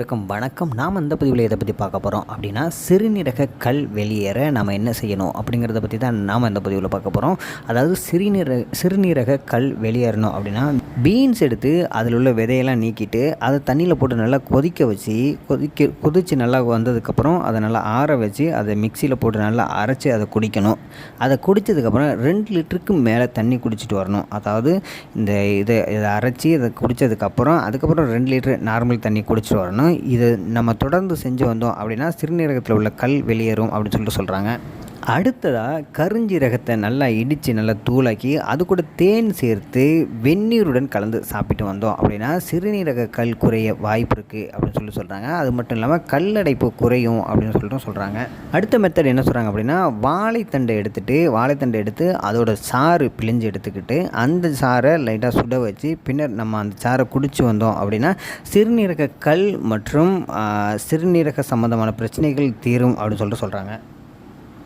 வணக்கம். நாம் இந்த பதிவில் எதை பற்றி பார்க்க போகிறோம் அப்படின்னா, சிறுநீரக கல் வெளியேற நம்ம என்ன செய்யணும் அப்படிங்கிறத பற்றி தான் நாம் இந்த பதிவில் பார்க்க போகிறோம். அதாவது சிறுநீரக கல் வெளியேறணும் அப்படின்னா, பீன்ஸ் எடுத்து அதில் உள்ள விதையெல்லாம் நீக்கிட்டு அதை தண்ணியில் போட்டு நல்லா கொதிக்க வச்சு கொதித்து நல்லா வந்ததுக்கப்புறம் அதை நல்லா ஆற வச்சு அதை மிக்சியில் போட்டு நல்லா அரைச்சி அதை குடிக்கணும். அதை குடித்ததுக்கப்புறம் 2 லிட்டருக்கு மேலே தண்ணி குடிச்சிட்டு வரணும். அதாவது இதை அரைச்சி அதை குடித்ததுக்கப்புறம் அதுக்கப்புறம் 2 லிட்டர் நார்மல் தண்ணி குடிச்சிட்டு வரணும். இது நம்ம தொடர்ந்து செஞ்சு வந்தோம் அப்படின்னா சிறுநீரகத்தில் உள்ள கல் வெளியேறும் அப்படின்னு சொல்கிறாங்க. அடுத்ததாக கருஞ்சீரகத்தை நல்லா இடித்து நல்லா தூளாக்கி அது கூட தேன் சேர்த்து வெந்நீருடன் கலந்து சாப்பிட்டு வந்தோம் அப்படின்னா சிறுநீரக கல் குறைய வாய்ப்பு இருக்குது அப்படின்னு சொல்கிறாங்க. அது மட்டும் இல்லாமல் கல்லடைப்பு குறையும் அப்படின்னு சொல்கிறாங்க. அடுத்த மெத்தட் என்ன சொல்கிறாங்க அப்படின்னா, வாழைத்தண்டை எடுத்து அதோட சாறு பிழிஞ்சு எடுத்துக்கிட்டு அந்த சாறை லைட்டாக சுட வச்சு பின்னர் நம்ம அந்த சாறை குடித்து வந்தோம் அப்படின்னா சிறுநீரக கல் மற்றும் சிறுநீரக சம்மந்தமான பிரச்சனைகள் தீரும் அப்படின்னு சொல்கிறாங்க.